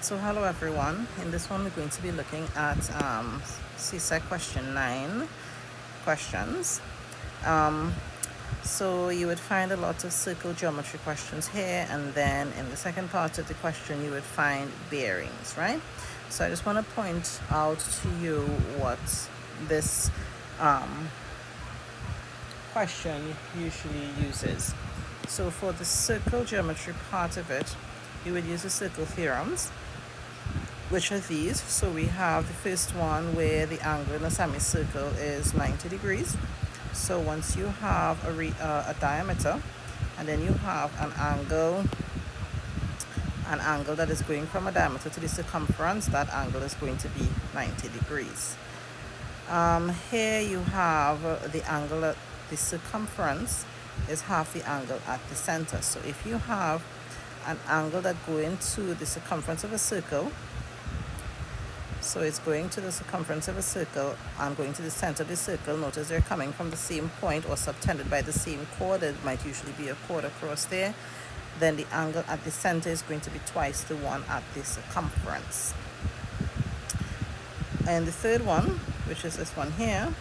So hello everyone. In this one we're going to be looking at CSEC question 9 questions. Um, so you would find a lot of circle geometry questions here, and then in the second part of the question you would find bearings, right? So I just want to point out to you what this question usually uses. So for the circle geometry part of it, you would use the circle theorems, which are these. So we have the first one where the angle in a semicircle is 90 degrees. So once you have a diameter, and then you have an angle that is going from a diameter to the circumference, that angle is going to be 90 degrees. Here you have the angle at the circumference is half the angle at the center. So if you have an angle that going to the circumference of a circle, so it's going to the circumference of a circle and going to the center of the circle. Notice they're coming from the same point or subtended by the same chord. It might usually be a chord across there. Then the angle at the center is going to be twice the one at the circumference. And the third one, which is this one here,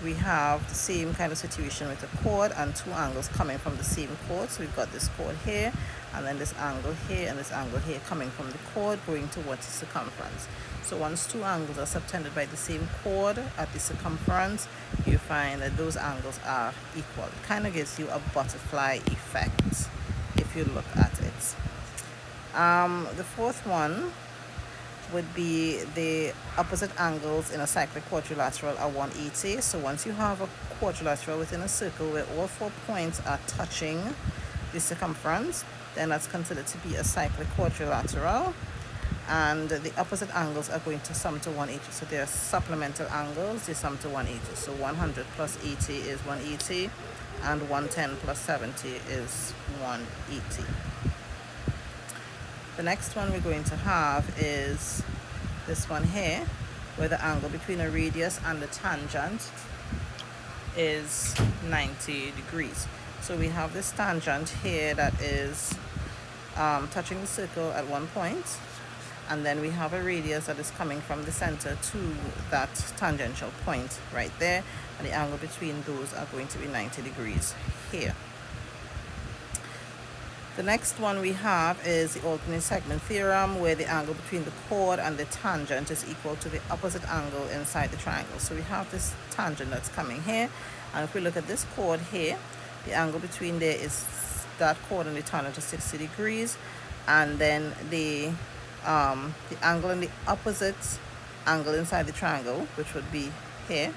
we have the same kind of situation with a chord and two angles coming from the same chord. So we've got this chord here, and then this angle here, and this angle here coming from the chord going towards the circumference. So once two angles are subtended by the same chord at the circumference, you find that those angles are equal. It kind of gives you a butterfly effect if you look at it. The fourth one would be the opposite angles in a cyclic quadrilateral are 180. So once you have a quadrilateral within a circle where all 4 points are touching the circumference, then that's considered to be a cyclic quadrilateral, and the opposite angles are going to sum to 180. So they're supplemental angles, they sum to 180. So 100 plus 80 is 180, and 110 plus 70 is 180. The next one we're going to have is this one here, where the angle between a radius and the tangent is 90 degrees. So we have this tangent here that is touching the circle at one point, and then we have a radius that is coming from the center to that tangential point right there, and the angle between those are going to be 90 degrees here. The next one we have is the alternate segment theorem, where the angle between the chord and the tangent is equal to the opposite angle inside the triangle. So we have this tangent that's coming here, and if we look at this chord here, the angle between there is that chord and the tangent is 60 degrees, and then the angle in the opposite angle inside the triangle, which would be here,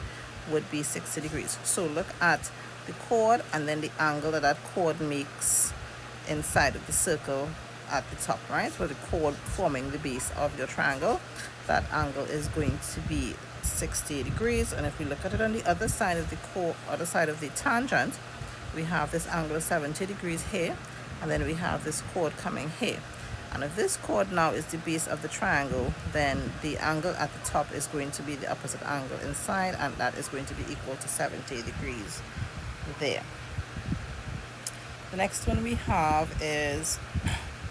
would be 60 degrees. So look at the chord and then the angle that that chord makes inside of the circle at the top, right? So the chord forming the base of your triangle, that angle is going to be 60 degrees. And if we look at it on the other side of the chord, other side of the tangent, we have this angle of 70 degrees here, and then we have this chord coming here. And if this chord now is the base of the triangle, then the angle at the top is going to be the opposite angle inside, and that is going to be equal to 70 degrees there. The next one we have is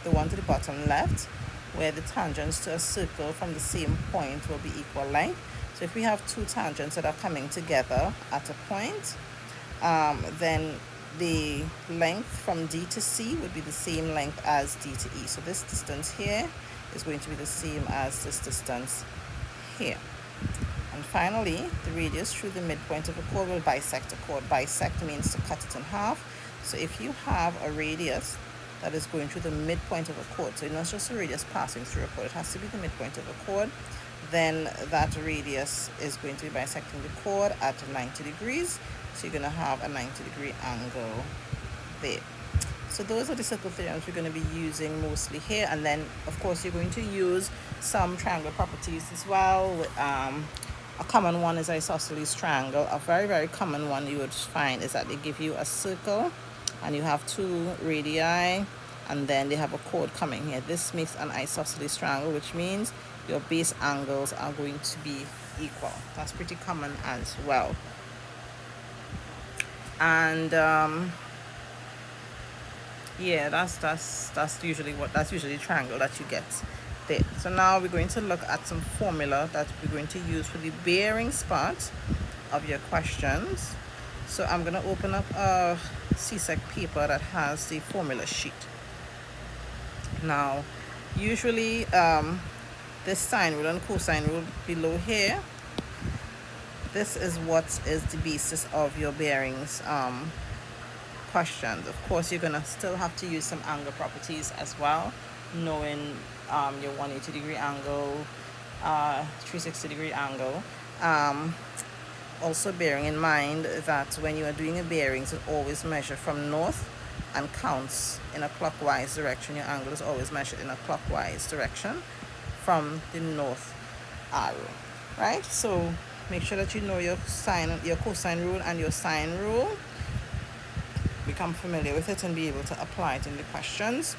the one to the bottom left, where the tangents to a circle from the same point will be equal length. So if we have two tangents that are coming together at a point, then the length from D to C would be the same length as D to E. So this distance here is going to be the same as this distance here. And finally, the radius through the midpoint of a chord will bisect a chord. Bisect means to cut it in half. So if you have a radius that is going through the midpoint of a chord, so not just a radius passing through a chord, it has to be the midpoint of a chord, then that radius is going to be bisecting the chord at 90 degrees. So you're going to have a 90-degree angle there. So those are the circle theorems we're going to be using mostly here. And then, of course, you're going to use some triangle properties as well. A common one is isosceles triangle. A very, very common one you would find is that they give you a circle, and you have two radii, and then they have a chord coming here. This makes an isosceles triangle, which means your base angles are going to be equal. That's pretty common as well. And yeah, that's usually the triangle that you get there. So now we're going to look at some formula that we're going to use for the bearings part of your questions. So I'm going to open up a CSEC paper that has the formula sheet. Now, usually this sine rule and cosine rule below here, this is what is the basis of your bearings questions. Of course, you're going to still have to use some angle properties as well, knowing your 180-degree angle, 360-degree angle. Also bearing in mind that when you are doing a bearings, it always measure from north and counts in a clockwise direction. Your angle is always measured in a clockwise direction from the north arrow, right? So make sure that you know your sine, your cosine rule and your sine rule. Become familiar with it and be able to apply it in the questions,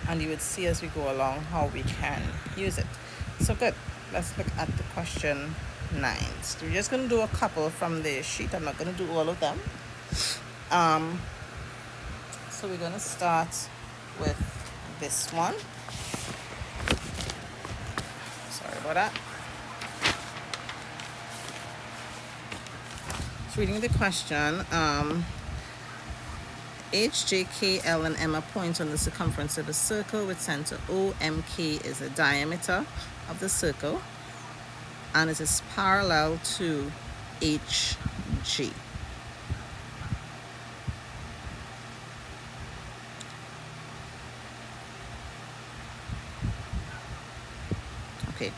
and you would see as we go along how we can use it. So good, let's look at the question 9. So we're just going to do a couple from the sheet. I'm not going to do all of them. So we're going to start with this one. Sorry about that. So reading the question, H, J, K, L, and M are points on the circumference of a circle with center O. M, K is the diameter of the circle, and it is parallel to H, G. Okay,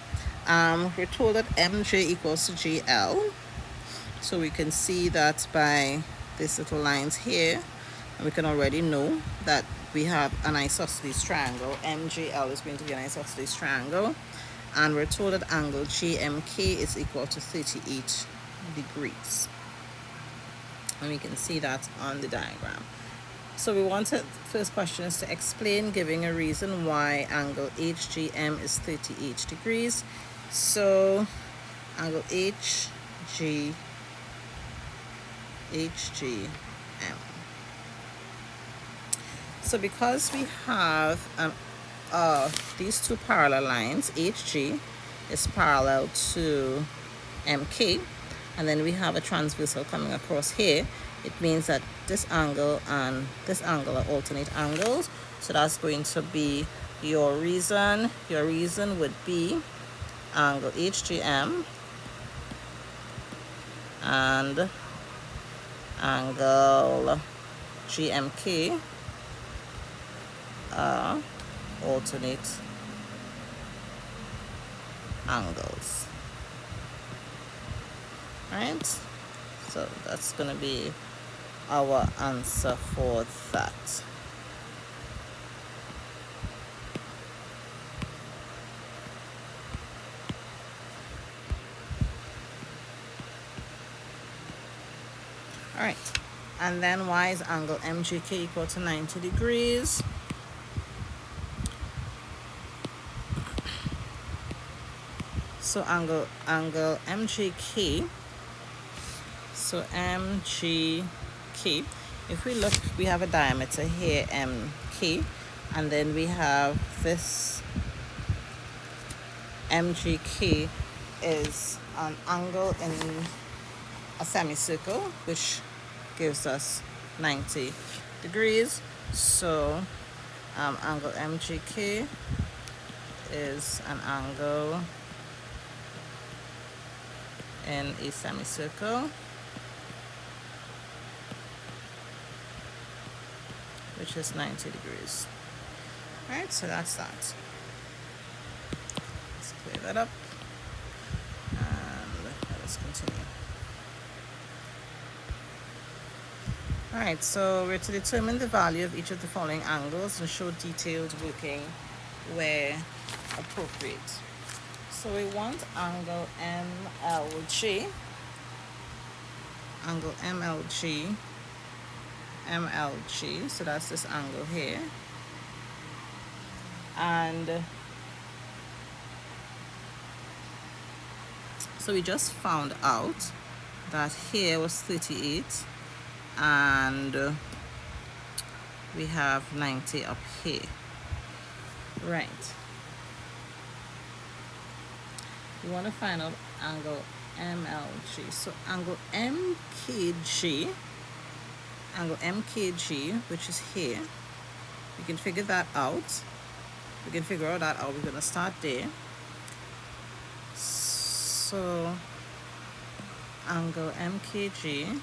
we're told that MJ equals to GL, so we can see that by these little lines here, and we can already know that we have an isosceles triangle. MGL is going to be an isosceles triangle, and we're told that angle GMK is equal to 38 degrees, and we can see that on the diagram. So we wanted, first question is to explain, giving a reason why angle HGM is 38 degrees. So angle HGM. So because we have these two parallel lines, HG is parallel to MK, and then we have a transversal coming across here, it means that this angle and this angle are alternate angles. So that's going to be your reason. Your reason would be angle HGM and angle GMK are alternate angles. Right? So that's going to be our answer for that. All right, and then why is angle MGK equal to 90 degrees? So angle MGK, so MGK, if we look, we have a diameter here, MK, and then we have this MGK is an angle in a semicircle, which gives us 90 degrees. So angle MGK is an angle in a semicircle, which is 90 degrees. All right, so that's that. Let's clear that up and let us continue. All right, so we're to determine the value of each of the following angles and show detailed working where appropriate. So we want angle MLG, MLG, so that's this angle here. And so we just found out that here was 38 and we have 90 up here. Right. We want to find out angle MLG. So angle MKG, which is here, we can figure that out. We can figure all that out. We're going to start there. So angle MKG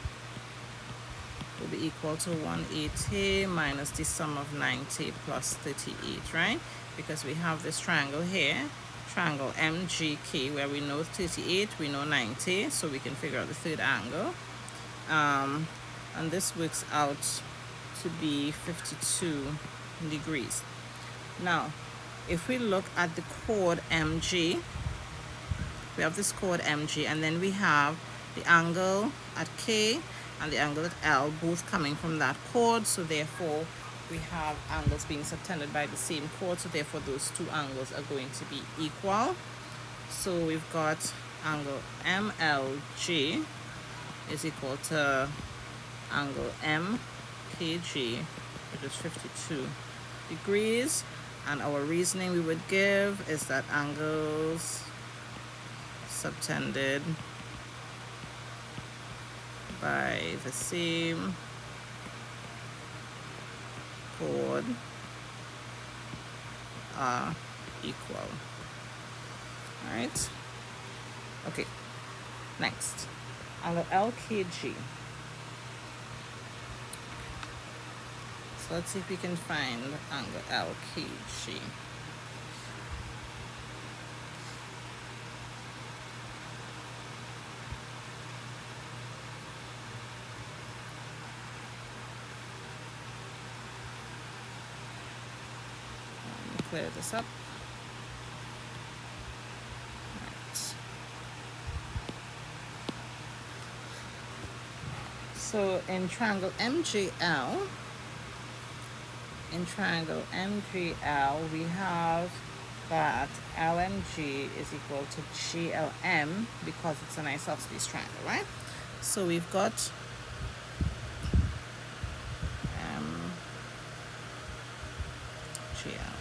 will be equal to 180 minus the sum of 90 plus 38, right? Because we have this triangle here, triangle MGK, where we know 38, we know 90, so we can figure out the third angle. And this works out to be 52 degrees. Now, if we look at the chord MG, we have this chord MG, and then we have the angle at K and the angle at L, both coming from that chord. So therefore, we have angles being subtended by the same chord. So therefore, those two angles are going to be equal. So we've got angle MLG is equal to angle MKG, which is 52 degrees. And our reasoning we would give is that angles subtended by the same chord are equal. All right. Okay. Next, angle LKG. So let's see if we can find angle LKG. Clear this up. Right. So in triangle MGL, we have that LMG is equal to GLM because it's an isosceles triangle, right? So we've got GL.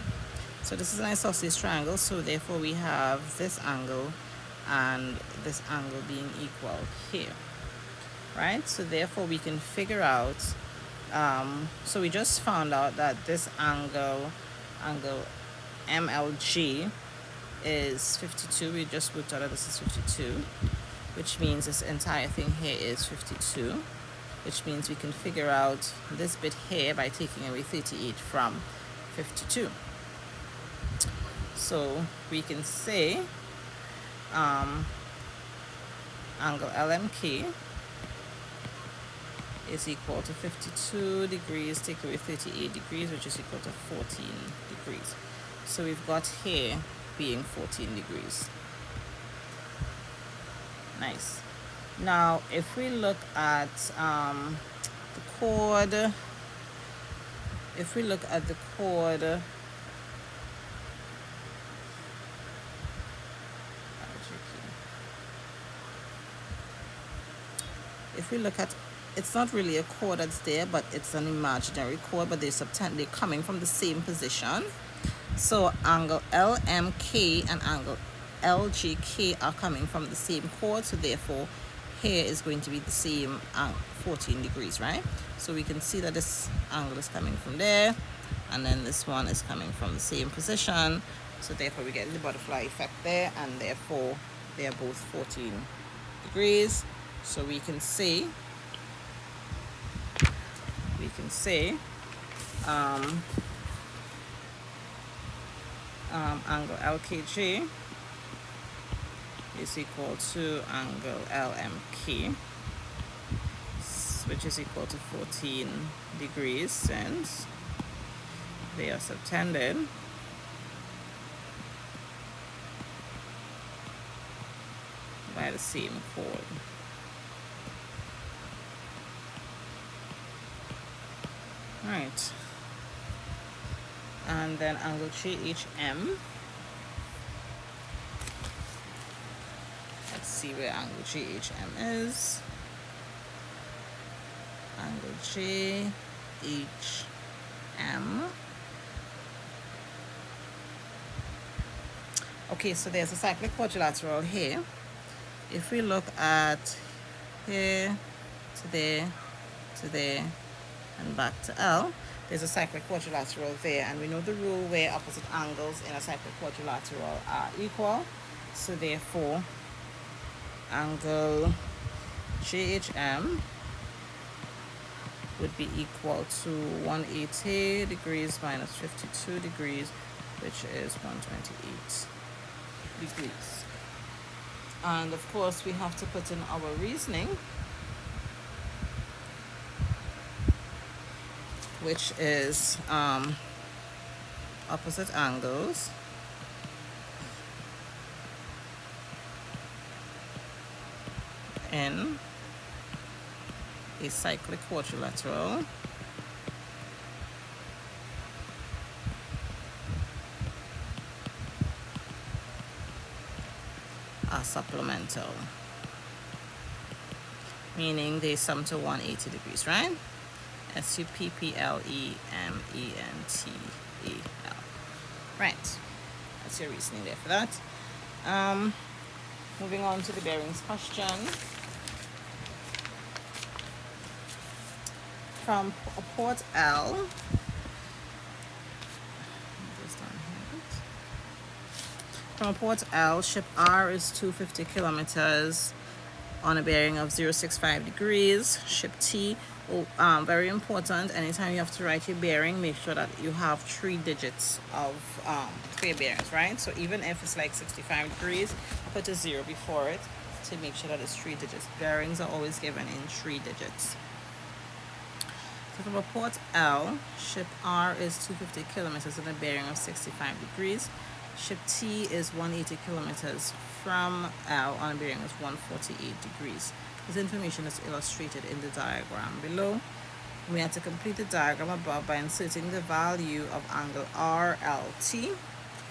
So this is an isosceles triangle, so therefore we have this angle and this angle being equal here, right? So therefore we can figure out, so we just found out that this angle MLG is 52. We just worked out that this is 52, which means this entire thing here is 52, which means we can figure out this bit here by taking away 38 from 52. So we can say angle LMK is equal to 52 degrees, take away 38 degrees, which is equal to 14 degrees. So we've got here being 14 degrees. Nice. Now, if we look at the chord, if we look at it's not really a chord that's there, but it's an imaginary chord, but they're coming from the same position. So angle LMK and angle LGK are coming from the same chord, so therefore here is going to be the same 14 degrees, right? So we can see that this angle is coming from there, and then this one is coming from the same position, so therefore we get the butterfly effect there, and therefore they are both 14 degrees. So we can say angle LKG is equal to angle LMK, which is equal to 14 degrees, since they are subtended by the same chord. Right. And then angle GHM. Let's see where angle GHM is. Angle GHM Okay, so there's a cyclic quadrilateral here. If we look at here to there to there and back to L, there's a cyclic quadrilateral there, and we know the rule where opposite angles in a cyclic quadrilateral are equal. So therefore, angle JHM would be equal to 180 degrees minus 52 degrees, which is 128 degrees. And of course, we have to put in our reasoning, which is opposite angles in a cyclic quadrilateral are supplemental, meaning they sum to 180 degrees, right? SUPPLEMENTEL. Right. That's your reasoning there for that. Moving on to the bearings question. From a port L, from port L, ship R is 250 kilometers on a bearing of 065 degrees. Ship T, very important, anytime you have to write your bearing, make sure that you have 3 digits of for your bearings, right? So even if it's like 65 degrees, put a 0 before it to make sure that it's 3 digits. Bearings are always given in 3 digits. So from a port L, ship R is 250 kilometers on a bearing of 65 degrees. Ship T is 180 kilometers from L on a bearing of 148 degrees. This information is illustrated in the diagram below. We have to complete the diagram above by inserting the value of angle RLT.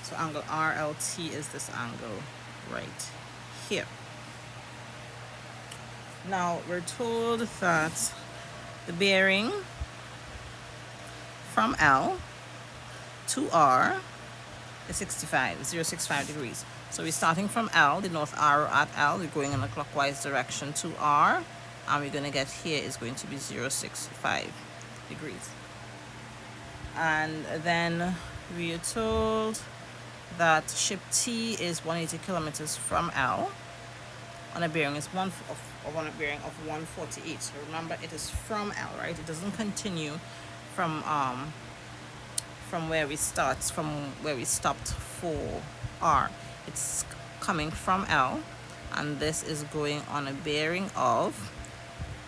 So angle RLT is this angle right here. Now we're told that the bearing from L to R is 065 degrees. So we're starting from L, the north arrow at L, we're going in a clockwise direction to R, and we're going to get here is going to be 065 degrees. And then we are told that ship T is 180 kilometers from L on a bearing is on a bearing of 148. So remember, it is from L, right? It doesn't continue from where we stopped for R. It's coming from L, and this is going on a bearing of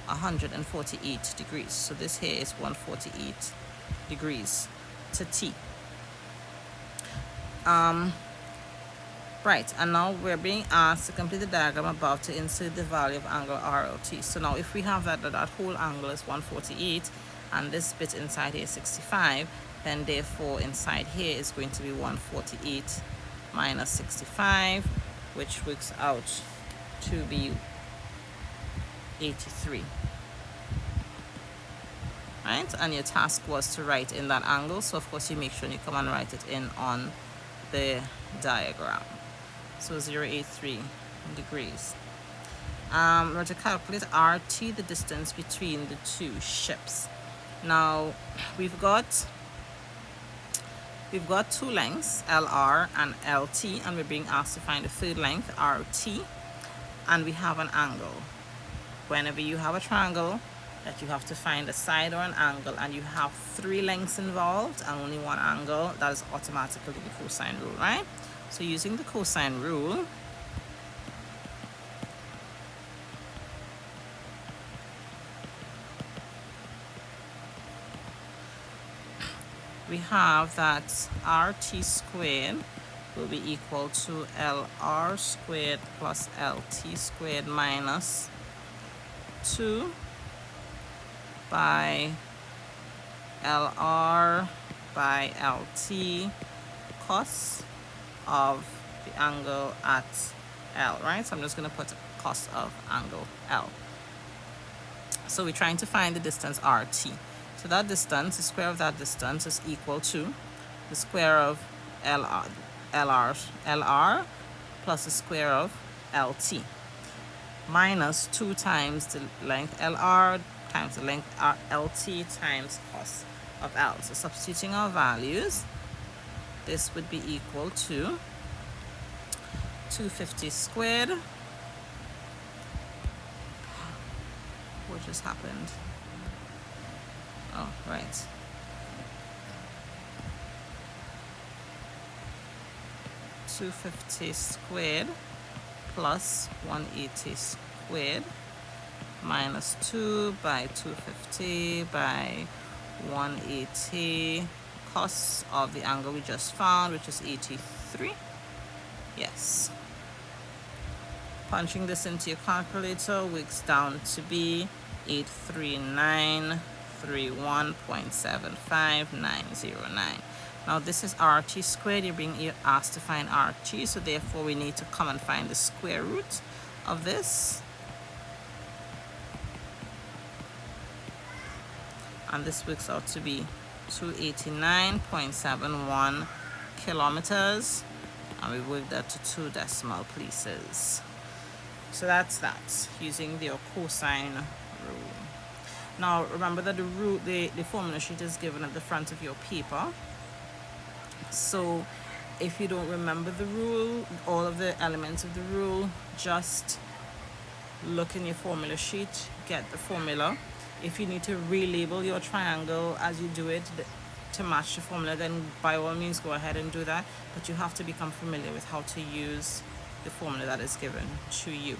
148 degrees. So this here is 148 degrees to T. Right, and now we're being asked to complete the diagram above to insert the value of angle RLT. So now if we have that whole angle is 148 and this bit inside here is 65, then therefore inside here is going to be 148 minus 65, which works out to be 83. Right, and your task was to write in that angle, so of course you make sure you come and write it in on the diagram. So 083 degrees. We're to calculate RT, the distance between the two ships. Now we've got two lengths, LR and LT, and we're being asked to find the third length, RT, and we have an angle. Whenever you have a triangle that you have to find a side or an angle and you have 3 lengths involved and only 1 angle, that is automatically the cosine rule, right? So using the cosine rule, we have that RT squared will be equal to LR squared plus LT squared minus 2 by LR by LT cos of the angle at L, right? So I'm just going to put cos of angle L. So we're trying to find the distance RT. So that distance, the square of that distance is equal to the square of LR. LR plus the square of LT minus 2 times the length LR times the length LT times cos of L. So substituting our values, this would be equal to 250 squared. What just happened? Oh, right. $250 squared plus 180 squared minus 2 by 250 by 180 cos of the angle we just found, which is 83. Yes. Punching this into your calculator works down to be 83931.75909. Now this is RT squared. You're asked to find RT, so therefore we need to come and find the square root of this. And this works out to be 289.71 kilometers, and we work that to 2 decimal places. So that's that, using the cosine rule. Now remember that the formula sheet is given at the front of your paper. So if you don't remember the rule, all of the elements of the rule, just look in your formula sheet, get the formula. If you need to relabel your triangle as you do it to match the formula, then by all means go ahead and do that, but you have to become familiar with how to use the formula that is given to you.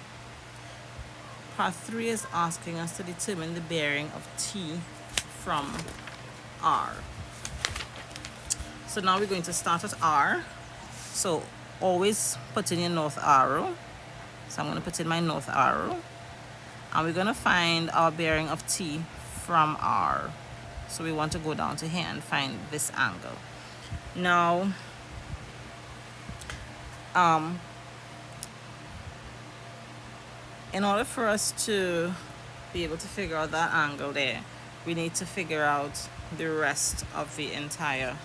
Part 3 is asking us to determine the bearing of T from R. So now we're going to start at R. So always put in your north arrow. So I'm going to put in my north arrow, and we're going to find our bearing of T from R. So we want to go down to here and find this angle. Now in order for us to be able to figure out that angle there, we need to figure out the rest of the entire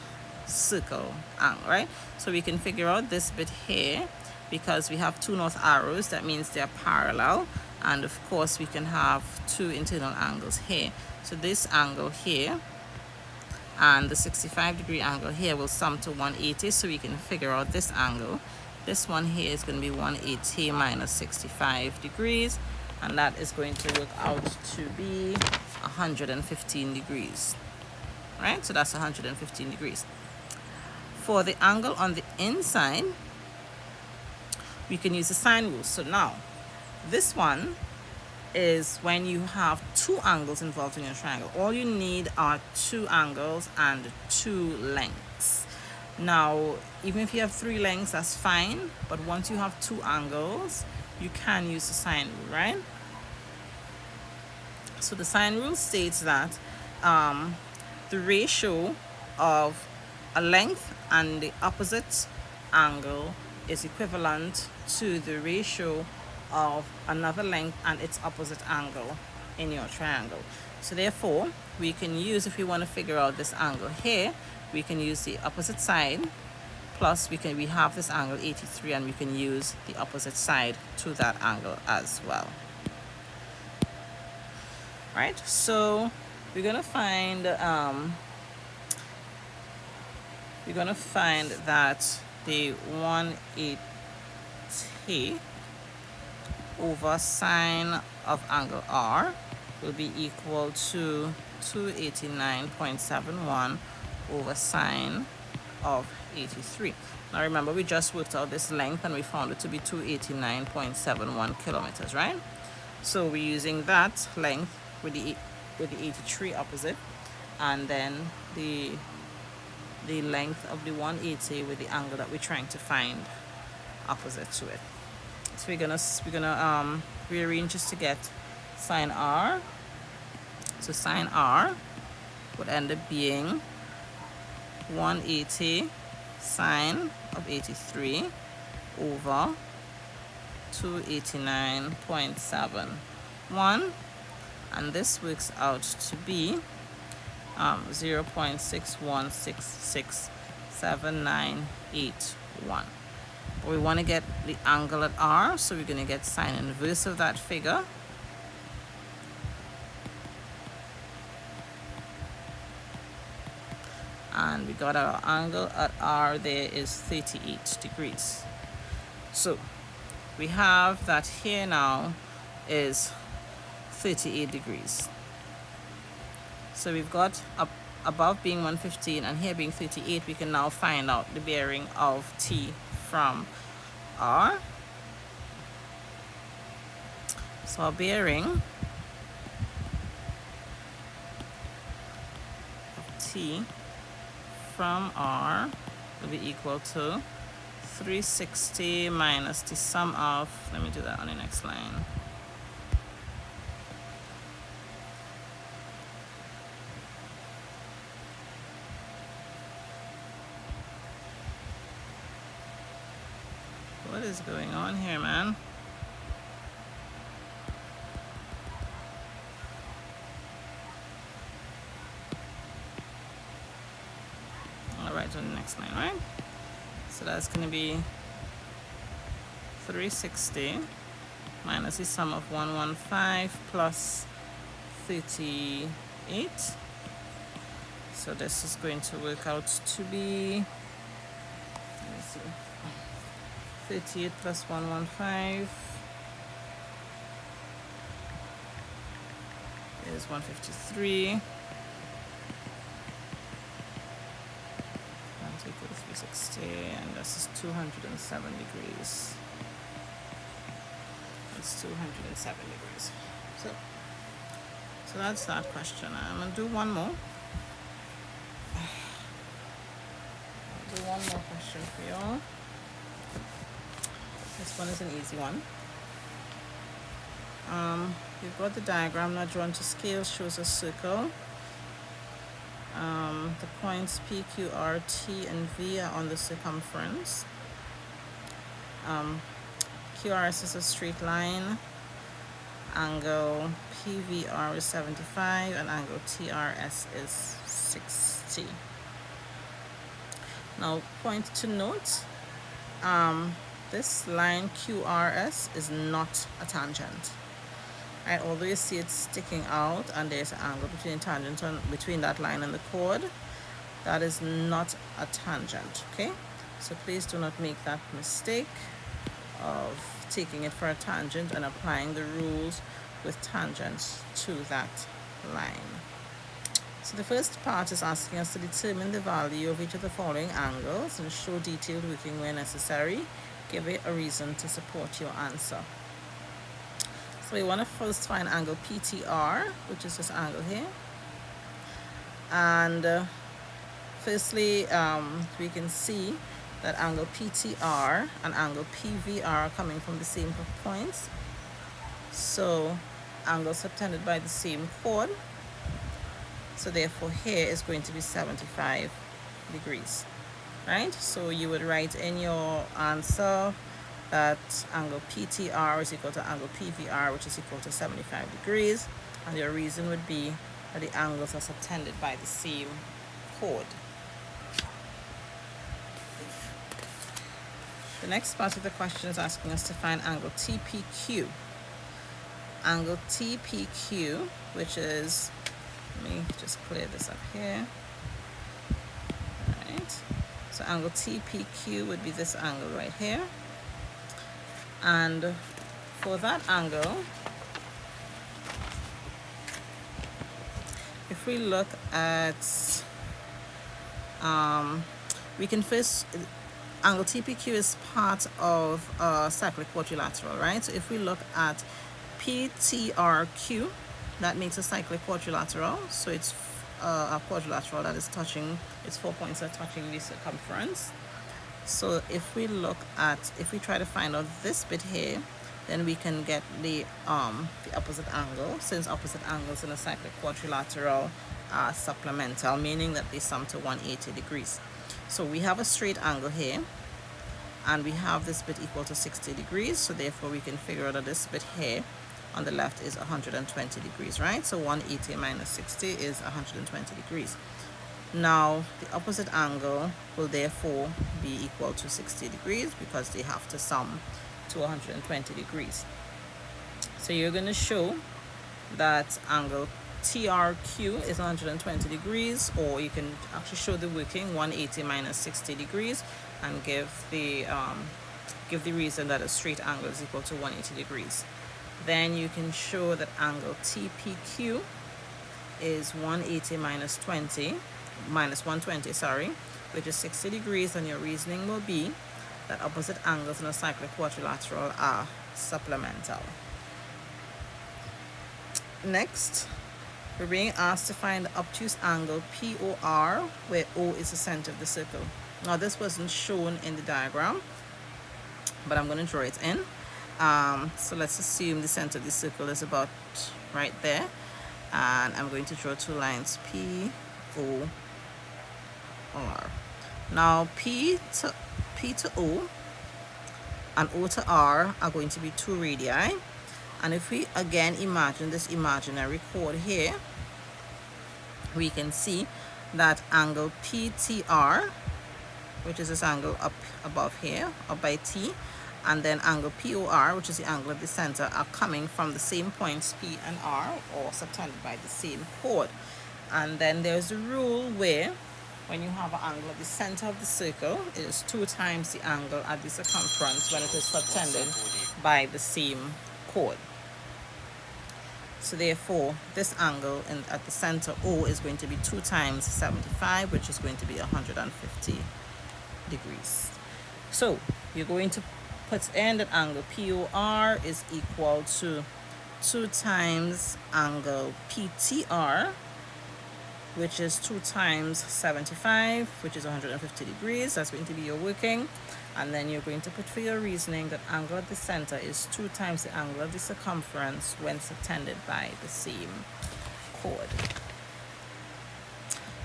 circle angle, right? So we can figure out this bit here because we have 2 north arrows. That means they're parallel, and of course we can have 2 internal angles here. So this angle here and the 65-degree angle here will sum to 180, so we can figure out this angle. This one here is going to be 180 minus 65 degrees, and that is going to work out to be 115 degrees, right? So that's 115 degrees. For the angle on the inside, we can use the sine rule. So now, this one is when you have 2 angles involved in your triangle. All you need are 2 angles and 2 lengths. Now, even if you have 3 lengths, that's fine, but once you have 2 angles, you can use the sine rule, right? So the sine rule states that the ratio of a length and the opposite angle is equivalent to the ratio of another length and its opposite angle in your triangle. So therefore, we can use, if we want to figure out this angle here, we can use the opposite side, plus we have this angle 83, and we can use the opposite side to that angle as well. Right? So we're gonna find that the 180 over sine of angle R will be equal to 289.71 over sine of 83. Now remember, we just worked out this length and we found it to be 289.71 kilometers, right? So we're using that length with the 83 opposite, and then the length of the 180 with the angle that we're trying to find opposite to it. So we're gonna rearrange this to get sine R. So sine R would end up being 180 sine of 83 over 289.71, and this works out to be 0.6166798 1. But we want to get the angle at R, so we're going to get sine inverse of that figure. And we got our angle at R there is 38 degrees. So we have that here now is 38 degrees. So we've got up above being 115 and here being 38. We can now find out the bearing of T from R. So our bearing of T from R will be equal to 360 minus the sum of, let me do that on the next line. What is going on here, man? All right, on the next line, right? So that's going to be 360 minus the sum of 115 plus 38. So this is going to work out to be, let me see, 38 plus 115 is 153. Equal to 360, and this is 207 degrees. That's 207 degrees. So that's that question. I'm gonna do one more. I'll do one more question for y'all. This one is an easy one. We've got the diagram now drawn to scale, shows a circle. The points P, Q, R, T, and V are on the circumference. QRS is a straight line. Angle PVR is 75, and angle TRS is 60. Now, point to note, this line QRS is not a tangent. Right, although you see it sticking out and there's an angle between tangent and between that line and the chord, that is not a tangent. Okay, so please do not make that mistake of taking it for a tangent and applying the rules with tangents to that line. So the first part is asking us to determine the value of each of the following angles and show detailed working where necessary. Give it a reason to support your answer. So we want to first find angle PTR, which is this angle here. And firstly, we can see that angle PTR and angle PVR are coming from the same points. So angles subtended by the same chord. So therefore here is going to be 75 degrees, right? So you would write in your answer that angle PTR is equal to angle PVR, which is equal to 75 degrees. And your reason would be that the angles are subtended by the same chord. The next part of the question is asking us to find angle TPQ. Angle TPQ, which is, let me just clear this up here. All right. So angle TPQ would be this angle right here. And for that angle, if we look at, we can first, angle TPQ is part of a cyclic quadrilateral, right? So if we look at PTRQ, that makes a cyclic quadrilateral. So it's a quadrilateral that is touching, its 4 points are touching the circumference. So if we look at, if we try to find out this bit here, then we can get the opposite angle, since opposite angles in a cyclic quadrilateral are supplemental, meaning that they sum to 180 degrees. So we have a straight angle here, and we have this bit equal to 60 degrees, so therefore we can figure out that this bit here on the left is 120 degrees, right? So 180 minus 60 is 120 degrees. Now the opposite angle will therefore be equal to 60 degrees because they have to sum to 120 degrees. So you're going to show that angle TRQ is 120 degrees, or you can actually show the working 180 minus 60 degrees and give the reason that a straight angle is equal to 180 degrees. Then you can show that angle TPQ is 180 minus 120, sorry, which is 60 degrees, and your reasoning will be that opposite angles in a cyclic quadrilateral are supplemental. Next, we're being asked to find the obtuse angle POR, where O is the center of the circle. Now this wasn't shown in the diagram, but I'm going to draw it in. So let's assume the center of the circle is about right there, and I'm going to draw two lines, P, O, R. Now P to O and O to R are going to be two radii, and if we again imagine this imaginary chord here, we can see that angle PTR, which is this angle up above here, up by T, and then angle POR, which is the angle of the center, are coming from the same points P and R, or subtended by the same chord. And then there's a rule where when you have an angle at the center of the circle, it is 2 times the angle at the circumference when it is subtended by the same chord. So therefore, this angle at the center O is going to be 2 times 75, which is going to be 150 degrees. So you're going to put in that angle POR is equal to 2 times angle PTR, which is 2 times 75, which is 150 degrees. That's going to be your working. And then you're going to put for your reasoning that angle at the center is 2 times the angle of the circumference when subtended by the same chord.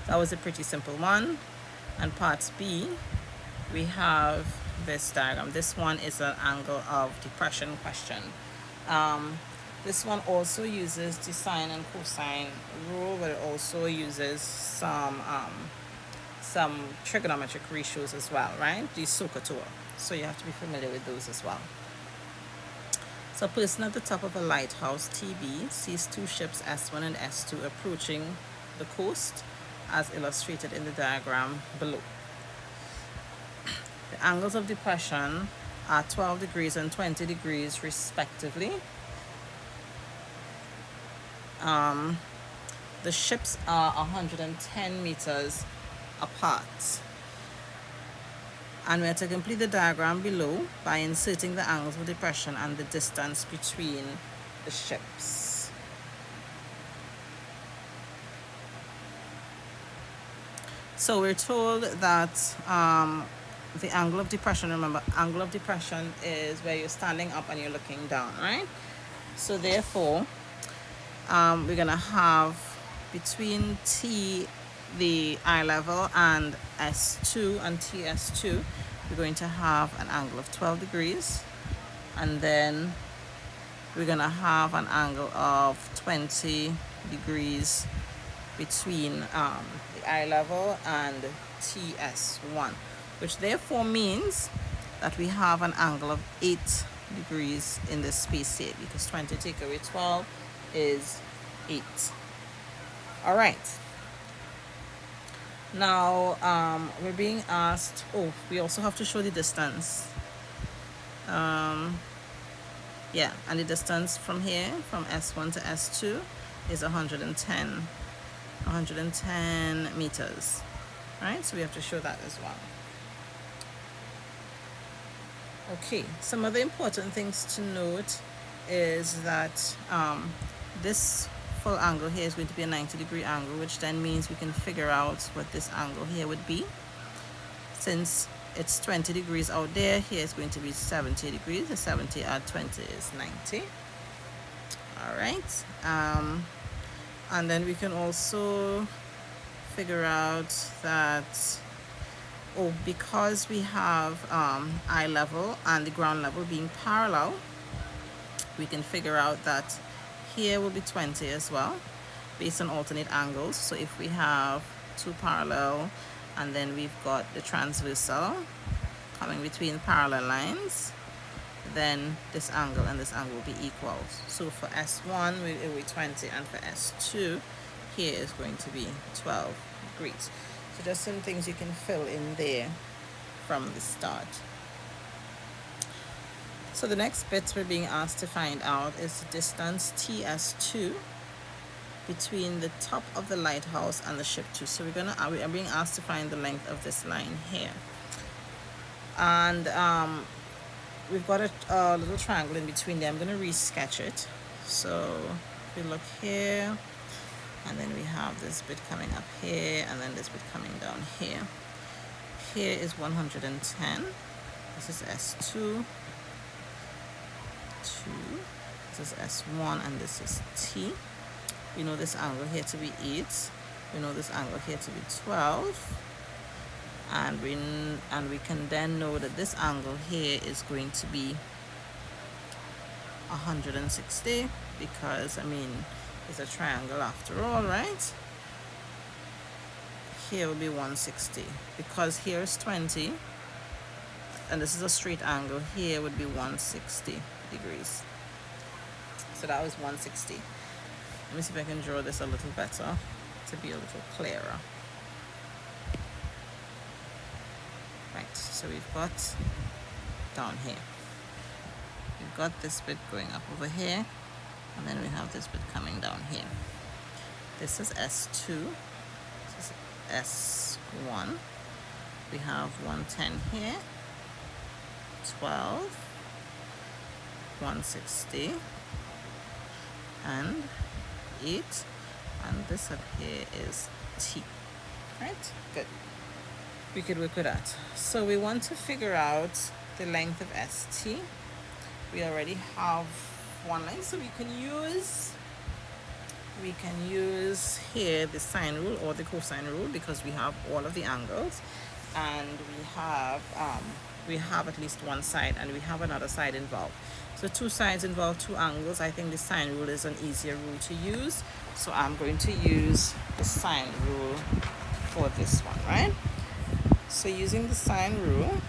That was a pretty simple one. And part B, we have this diagram. This one is an angle of depression question. This one also uses the sine and cosine rule, but it also uses some trigonometric ratios as well, right? The SOHCAHTOA. So you have to be familiar with those as well. So a person at the top of a lighthouse, TB, sees 2 ships, S1 and S2, approaching the coast as illustrated in the diagram below. The angles of depression are 12 degrees and 20 degrees respectively. The ships are 110 meters apart. And we're to complete the diagram below by inserting the angles of depression and the distance between the ships. So we're told that the angle of depression, remember, angle of depression is where you're standing up and you're looking down, right? So therefore, we're going to have between T, the eye level, and S2 and TS2, we're going to have an angle of 12 degrees. And then we're going to have an angle of 20 degrees between the eye level and TS1, which therefore means that we have an angle of 8 degrees in this space here, because 20 take away 12 is 8. All right. Now we're being asked, we also have to show the distance. Yeah, and the distance from here, from S1 to S2, is 110 meters. Right? So we have to show that as well. Okay, some other important things to note is that this full angle here is going to be a 90-degree angle, which then means we can figure out what this angle here would be. Since it's 20 degrees out there, here is going to be 70 degrees. The 70 add 20 is 90. All right. And then we can also figure out that, because we have eye level and the ground level being parallel, we can figure out that here will be 20 as well, based on alternate angles. So if we have two parallel, and then we've got the transversal coming between parallel lines, then this angle and this angle will be equal. So for S1 it will be 20, and for S2 here is going to be 12 degrees. So just some things you can fill in there from the start. So the next bit we're being asked to find out is the distance TS2 between the top of the lighthouse and the ship 2. So we are being asked to find the length of this line here. And we've got a little triangle in between there. I'm going to re-sketch it. So if we look here, and then we have this bit coming up here, and then this bit coming down here. Here is 110. This is S2. 2. This is S1, and this is T. We know this angle here to be 8. We know this angle here to be 12. And we can then know that this angle here is going to be 160, because I mean it's a triangle after all, right? Here will be 160, because here is 20 and this is a straight angle. Here would be 160 degrees. So that was 160. Let me see if I can draw this a little better to be a little clearer. Right, so we've got down here, we've got this bit going up over here, and then we have this bit coming down here. This is S2, this is S1. We have 110 here, 12, 160, and 8, and this up here is T. Right, good. We could work with that. So we want to figure out the length of ST. We already have one length, so we can use here the sine rule or the cosine rule, because we have all of the angles, and we have at least one side and we have another side involved. So two sides involve two angles. I think the sine rule is an easier rule to use, so I'm going to use the sine rule for this one, right? So using the sine rule,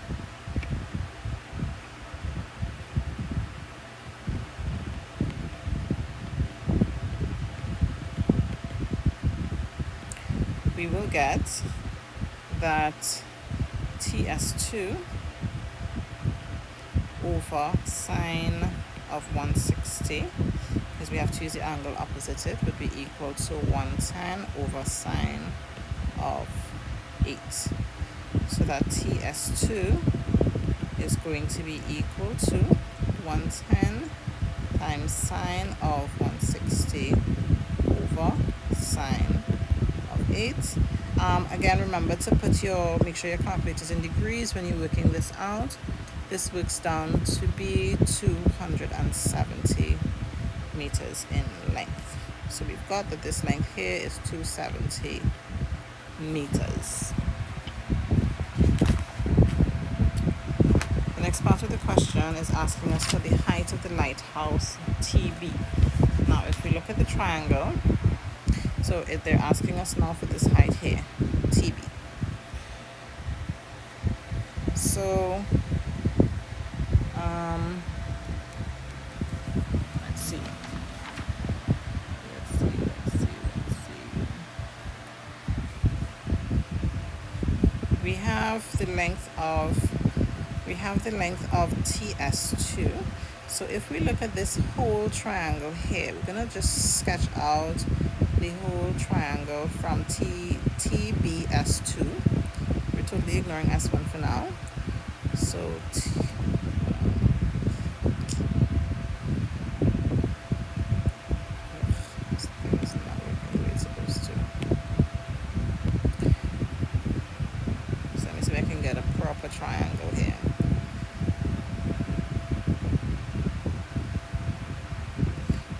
we will get that TS2 over sine of 160, because we have to use the angle opposite it, would be equal to 110 over sine of 8. So that TS2 is going to be equal to 110 times sine of 160 over sine of 8. Again, remember to make sure your calculator is in degrees when you're working this out. This works down to be 270 meters in length. So we've got that this length here is 270 meters. The next part of the question is asking us for the height of the lighthouse TB. Now if we look at the triangle, so they're asking us now for this height here, TB. So let's see. We have the length of TS2. So if we look at this whole triangle here, we're gonna just sketch out the whole triangle from TBS2. We're totally ignoring S1 for now. So this thing is not working the way it's supposed to. So let me see if I can get a proper triangle here.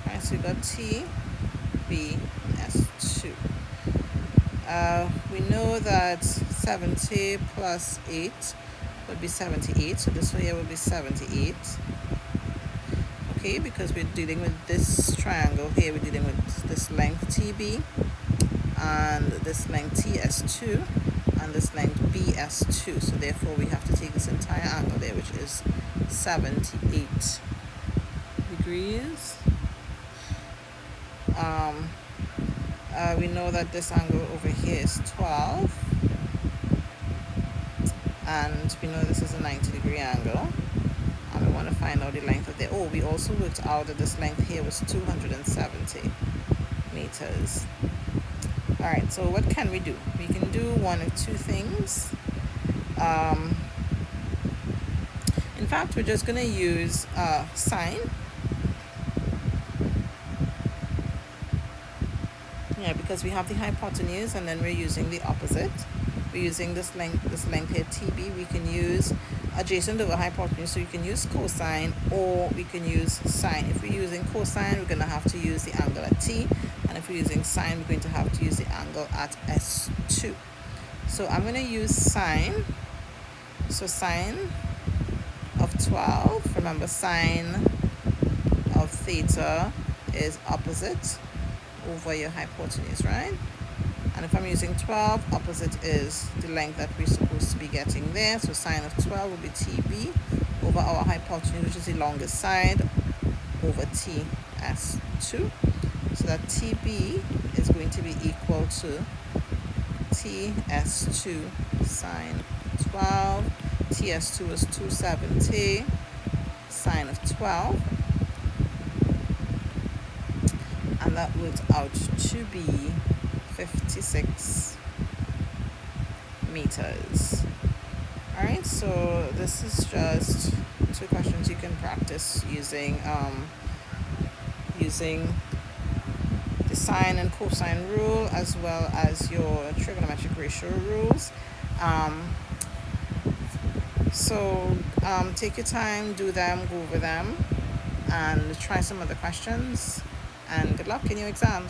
Alright, so we got T, B, and S2. We know that 70 plus 8 would be 78, so this one here will be 78. Okay, because we're dealing with this triangle here, we're dealing with this length TB, and this length TS2 and this length BS2. So therefore we have to take this entire angle there, which is 78 degrees. We know that this angle over here is 12, and we know this is a 90-degree angle, and we want to find out the length of the, oh, we also worked out that this length here was 270 meters. All right, so what can we do? We can do one of two things. In fact, we're just going to use sine. Yeah, because we have the hypotenuse and then we're using the opposite. We're using this length here, TB. We can use adjacent over hypotenuse, so you can use cosine or we can use sine. If we're using cosine, we're going to have to use the angle at T, and if we're using sine, we're going to have to use the angle at S2. So I'm going to use sine. So sine of 12, remember sine of theta is opposite over your hypotenuse, right? And if I'm using 12, opposite is the length that we're supposed to be getting there. So sine of 12 will be TB over our hypotenuse, which is the longest side, over TS2. So that TB is going to be equal to TS2 sine 12. TS2 is 270 sine of 12. And that works out to be 56 meters. All right, so this is just two questions you can practice using the sine and cosine rule, as well as your trigonometric ratio rules. So take your time, do them, go over them, and try some other questions, and good luck in your exams.